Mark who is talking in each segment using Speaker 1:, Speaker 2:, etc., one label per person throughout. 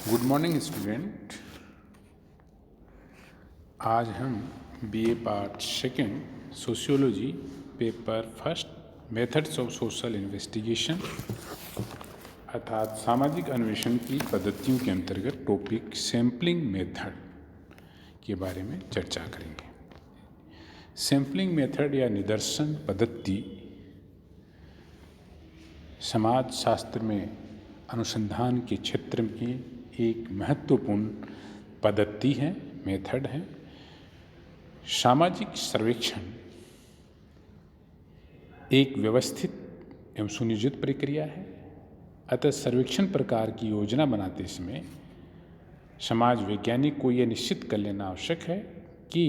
Speaker 1: Good morning student. आज हम BA part second sociology paper first methods of social investigation अर्थात सामाजिक अन्वेषण की पद्धतियों के अंतर्गत टॉपिक सैम्पलिंग मेथड के बारे में चर्चा करेंगे। सैम्पलिंग मेथड या निदर्शन पद्धति समाज शास्त्र में अनुसंधान के क्षेत्र में एक महत्वपूर्ण पद्धति है, मेथड है। सामाजिक सर्वेक्षण एक व्यवस्थित एवं सुनियोजित प्रक्रिया है। अतः सर्वेक्षण प्रकार की योजना बनाते समय समाज वैज्ञानिक को यह निश्चित कर लेना आवश्यक है कि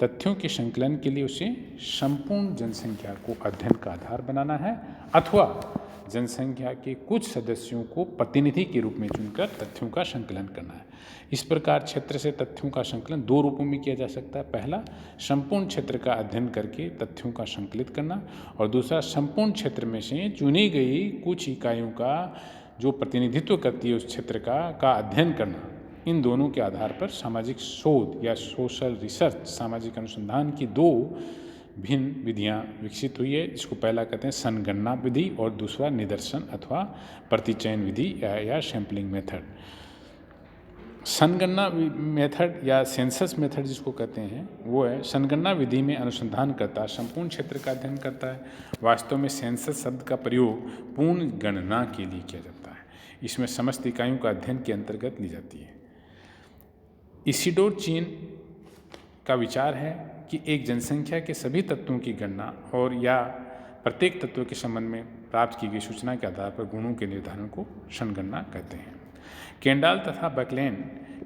Speaker 1: तथ्यों के संकलन के लिए उसे संपूर्ण जनसंख्या को अध्ययन का आधार बनाना है अथवा जनसंख्या के कुछ सदस्यों को प्रतिनिधि के रूप में चुनकर तथ्यों का संकलन करना है। इस प्रकार क्षेत्र से तथ्यों का संकलन दो रूपों में किया जा सकता है। पहला, संपूर्ण क्षेत्र का अध्ययन करके तथ्यों का संकलित करना, और दूसरा, संपूर्ण क्षेत्र में से चुनी गई कुछ इकाइयों का जो प्रतिनिधित्व करती है उस क्षेत्र का अध्ययन करना। इन दोनों के आधार पर सामाजिक शोध या सोशल रिसर्च, सामाजिक अनुसंधान की दो भिन्न विधियां विकसित हुई है। इसको पहला कहते हैं संगणना विधि और दूसरा निदर्शन अथवा प्रतिचयन विधि या सैम्पलिंग मेथड। संगणना मेथड या सेंसस मेथड जिसको कहते हैं वो है, संगणना विधि में अनुसंधानकर्ता संपूर्ण क्षेत्र का अध्ययन करता है। वास्तव में सेंसस शब्द का प्रयोग पूर्ण गणना के लिए किया जाता है। इसमें समस्त इकाइयों का अध्ययन के अंतर्गत ली जाती है। इसिडोर चीन का विचार है कि एक जनसंख्या के सभी तत्वों की गणना और या प्रत्येक तत्व के संबंध में प्राप्त की गई सूचना के आधार पर गुणों के निर्धारण को संगणना कहते हैं। केंडाल तथा बकलेन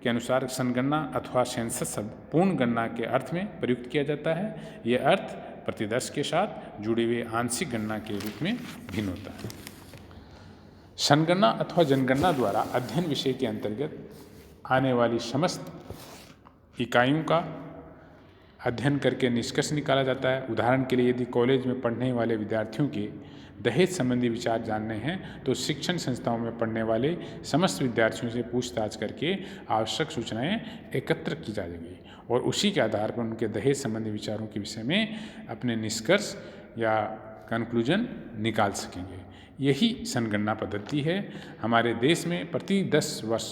Speaker 1: के अनुसार संगणना अथवा सेंसस शब्द पूर्ण गणना के अर्थ में प्रयुक्त किया जाता है। यह अर्थ प्रतिदर्श के साथ जुड़े हुए आंशिक गणना के रूप में भिन्न होता है। संगणना अथवा जनगणना द्वारा अध्ययन विषय के अंतर्गत आने वाली समस्त इकाइयों का अध्ययन करके निष्कर्ष निकाला जाता है। उदाहरण के लिए यदि कॉलेज में पढ़ने वाले विद्यार्थियों के दहेज संबंधी विचार जानने हैं तो शिक्षण संस्थाओं में पढ़ने वाले समस्त विद्यार्थियों से पूछताछ करके आवश्यक सूचनाएं एकत्र की जाएंगी और उसी के आधार पर उनके दहेज संबंधी विचारों के विषय में अपने निष्कर्ष या कंक्लूजन निकाल सकेंगे। यही संगणना पद्धति है। हमारे देश में प्रति 10 वर्ष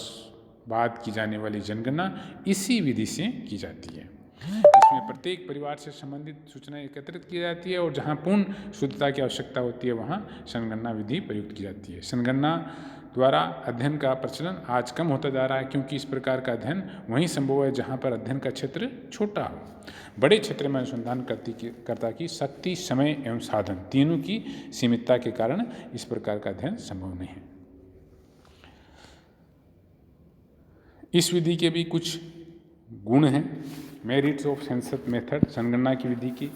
Speaker 1: बाद की जाने वाली जनगणना इसी विधि से की जाती है। इसमें प्रत्येक परिवार से संबंधित सूचनाएं एकत्रित की जाती है और जहां पूर्ण शुद्धता की आवश्यकता होती है वहां संगणना विधि प्रयुक्त की जाती है। संगणना द्वारा अध्ययन का प्रचलन आज कम होता जा रहा है क्योंकि इस प्रकार का अध्ययन वहीं संभव है जहां पर अध्ययन का क्षेत्र छोटा हो। बड़े क्षेत्र में अनुसंधानकर्ता की शक्ति, समय एवं साधन तीनों की सीमितता के कारण इस प्रकार का अध्ययन संभव नहीं है। इस विधि के भी कुछ गुण हैं। मेरिट्स ऑफ सेंसस मेथड, संगणना की विधि की,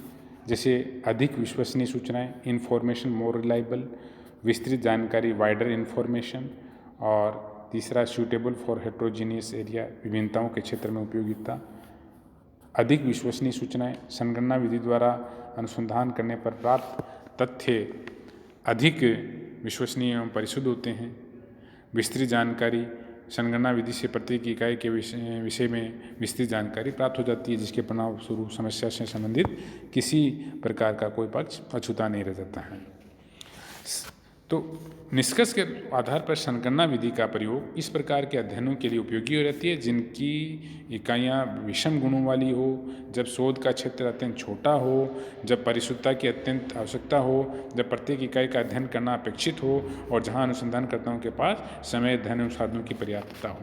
Speaker 1: जैसे अधिक विश्वसनीय सूचनाएं, इन्फॉर्मेशन मोर रिलायबल, विस्तृत जानकारी, वाइडर इन्फॉर्मेशन, और तीसरा सूटेबल फॉर हेट्रोजीनियस एरिया, विभिन्नताओं के क्षेत्र में उपयोगिता। अधिक विश्वसनीय सूचनाएं, संगणना विधि द्वारा अनुसंधान करने पर प्राप्त तथ्य अधिक विश्वसनीय एवं परिशुद्ध होते हैं। विस्तृत जानकारी, संगणना विधि से प्रत्येक इकाई के विषय में विस्तृत जानकारी प्राप्त हो जाती है जिसके परिणाम स्वरूप समस्या से संबंधित किसी प्रकार का कोई पक्ष अछूता नहीं रह जाता है। तो निष्कर्ष के आधार पर संगणना विधि का प्रयोग इस प्रकार के अध्ययनों के लिए उपयोगी हो रहती है जिनकी इकाइयाँ विषम गुणों वाली हो, जब शोध का क्षेत्र अत्यंत छोटा हो, जब परिशुद्धता की अत्यंत आवश्यकता हो, जब प्रत्येक इकाई का अध्ययन करना अपेक्षित हो और जहाँ अनुसंधानकर्ताओं के पास समय, धन एवं साधनों की पर्याप्तता हो।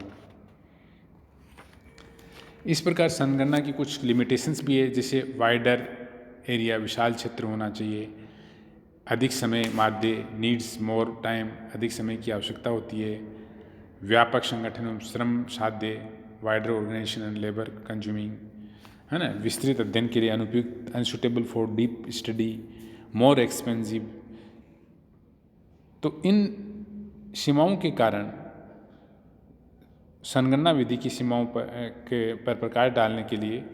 Speaker 1: इस प्रकार संगणना की कुछ लिमिटेशंस भी है, जैसे वाइडर एरिया, विशाल क्षेत्र होना चाहिए, अधिक समय, माध्य, नीड्स मोर टाइम, अधिक समय की आवश्यकता होती है, व्यापक संगठन एवं श्रम साध्य, wider organisation and labour consuming, है ना, विस्तृत अध्ययन के लिए अनुपयुक्त, unsuitable for deep study, more expensive. तो इन सीमाओं के कारण संगणना विधि की सीमाओं पर प्रकाश डालने के लिए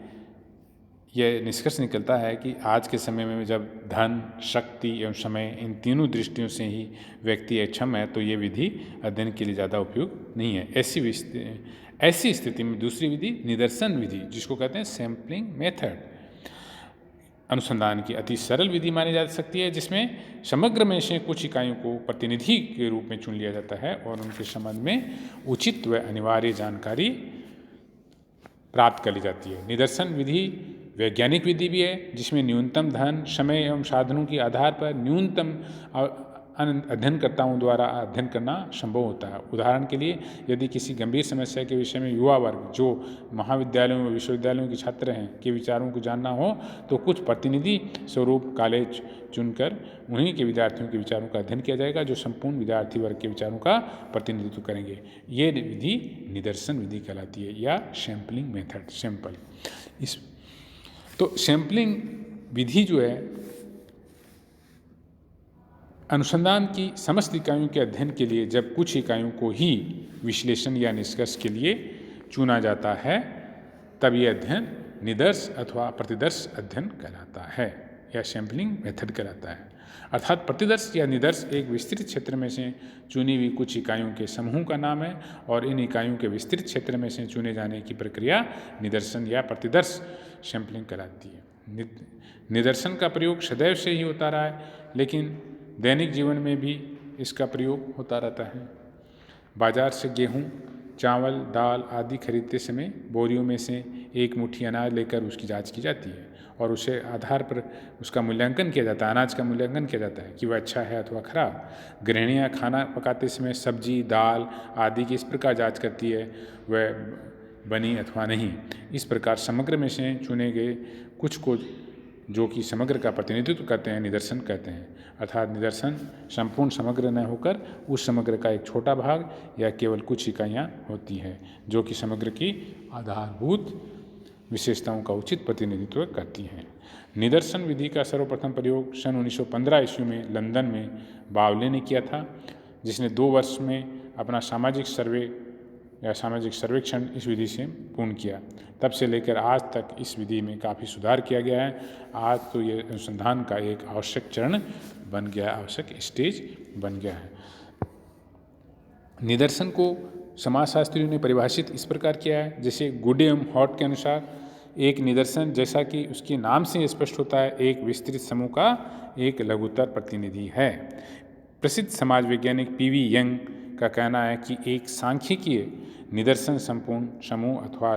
Speaker 1: यह निष्कर्ष निकलता है कि आज के समय में जब धन, शक्ति एवं समय इन तीनों दृष्टियों से ही व्यक्ति अक्षम है तो ये विधि अध्ययन के लिए ज़्यादा उपयुक्त नहीं है। ऐसी स्थिति में दूसरी विधि निदर्शन विधि, जिसको कहते हैं सैम्पलिंग मेथड, अनुसंधान की अति सरल विधि मानी जा सकती है, जिसमें समग्र में से कुछ इकाइयों को प्रतिनिधि के रूप में चुन लिया जाता है और उनके संबंध में उचित व अनिवार्य जानकारी प्राप्त कर ली जाती है। निदर्शन विधि वैज्ञानिक विधि भी है, जिसमें न्यूनतम धन, समय एवं साधनों के आधार पर न्यूनतम अध्ययनकर्ताओं द्वारा अध्ययन करना संभव होता है। उदाहरण के लिए, यदि किसी गंभीर समस्या के विषय में युवा वर्ग जो महाविद्यालयों व विश्वविद्यालयों के छात्र हैं के विचारों को जानना हो तो कुछ प्रतिनिधि स्वरूप कॉलेज चुनकर उन्हीं के विद्यार्थियों के विचारों का अध्ययन किया जाएगा जो संपूर्ण विद्यार्थी वर्ग के विचारों का प्रतिनिधित्व करेंगे। ये विधि निदर्शन विधि कहलाती है या सैम्पलिंग मेथड, सैंपल। तो सैम्पलिंग विधि जो है अनुसंधान की समस्त इकाइयों के अध्ययन के लिए जब कुछ इकाइयों को ही विश्लेषण या निष्कर्ष के लिए चुना जाता है तब यह अध्ययन निदर्श अथवा प्रतिदर्श अध्ययन कहलाता है या सैम्पलिंग मेथड कहलाता है। अर्थात प्रतिदर्श या निदर्श एक विस्तृत क्षेत्र में से चुनी हुई कुछ इकाइयों के समूह का नाम है और इन इकाइयों के विस्तृत क्षेत्र में से चुने जाने की प्रक्रिया निदर्शन या प्रतिदर्श सैम्पलिंग कहलाती है। निदर्शन का प्रयोग सदैव से ही होता रहा है, लेकिन दैनिक जीवन में भी इसका प्रयोग होता रहता है। बाजार से गेहूँ, चावल, दाल आदि खरीदते समय बोरियों में से एक मुट्ठी अनाज लेकर उसकी जांच की जाती है और उसे आधार पर उसका मूल्यांकन किया जाता है, अनाज का मूल्यांकन किया जाता है कि वह अच्छा है अथवा खराब। गृहिणियाँ खाना पकाते समय सब्जी, दाल आदि की इस प्रकार जाँच करती है वह बनी अथवा नहीं। इस प्रकार समग्र में से चुने गए कुछ को जो कि समग्र का प्रतिनिधित्व करते हैं निदर्शन कहते हैं। अर्थात निदर्शन संपूर्ण समग्र न होकर उस समग्र का एक छोटा भाग या केवल कुछ इकाइयाँ होती हैं जो कि समग्र की आधारभूत विशेषताओं का उचित प्रतिनिधित्व करती हैं। निदर्शन विधि का सर्वप्रथम प्रयोग सन 1915 ईस्वी में लंदन में बावले ने किया था, जिसने 2 वर्ष में अपना सामाजिक सर्वेक्षण इस विधि से पूर्ण किया। तब से लेकर आज तक इस विधि में काफ़ी सुधार किया गया है। आज तो ये अनुसंधान का एक आवश्यक चरण बन गया, आवश्यक स्टेज बन गया है। निदर्शन को समाजशास्त्रियों ने परिभाषित इस प्रकार किया है, जैसे गुड एवं हॉट के अनुसार एक निदर्शन, जैसा कि उसके नाम से स्पष्ट होता है, एक विस्तृत समूह का एक लघुतर प्रतिनिधि है। प्रसिद्ध समाज वैज्ञानिक पीवी यंग का कहना है कि एक सांख्यिकीय निदर्शन संपूर्ण समूह अथवा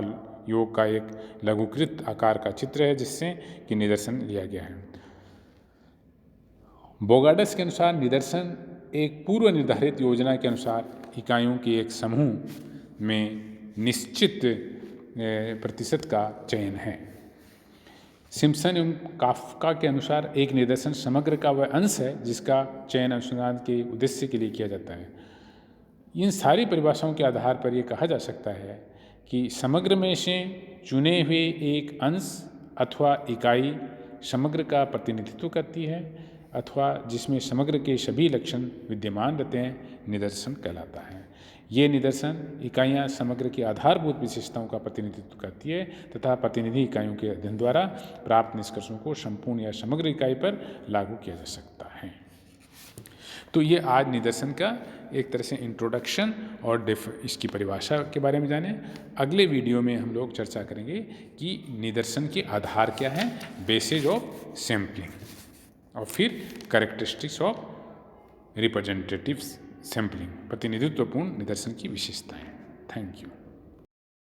Speaker 1: योग का एक लघुकृत आकार का चित्र है जिससे कि निदर्शन लिया गया है। बोगार्डस के अनुसार निदर्शन एक पूर्व निर्धारित योजना के अनुसार इकाइयों के एक समूह में निश्चित प्रतिशत का चयन है। सिम्पसन एवं काफ्का के अनुसार एक निदर्शन समग्र का वह अंश है जिसका चयन अनुसंधान के उद्देश्य के लिए किया जाता है। इन सारी परिभाषाओं के आधार पर यह कहा जा सकता है कि समग्र में से चुने हुए एक अंश अथवा इकाई समग्र का प्रतिनिधित्व करती है अथवा जिसमें समग्र के सभी लक्षण विद्यमान रहते हैं निदर्शन कहलाता है। ये निदर्शन इकाइयाँ समग्र की आधारभूत विशेषताओं का प्रतिनिधित्व करती है तथा प्रतिनिधि इकाइयों के अध्ययन द्वारा प्राप्त निष्कर्षों को संपूर्ण या समग्र इकाई पर लागू किया जा सकता है। तो ये आज निदर्शन का एक तरह से इंट्रोडक्शन और इसकी परिभाषा के बारे में जाने। अगले वीडियो में हम लोग चर्चा करेंगे कि निदर्शन के आधार क्या हैं, बेसिस ऑफ सैम्पलिंग, और फिर कैरेक्टरिस्टिक्स ऑफ रिप्रेजेंटेटिव सैम्पलिंग, प्रतिनिधित्वपूर्ण निदर्शन की विशेषताएं। Thank you.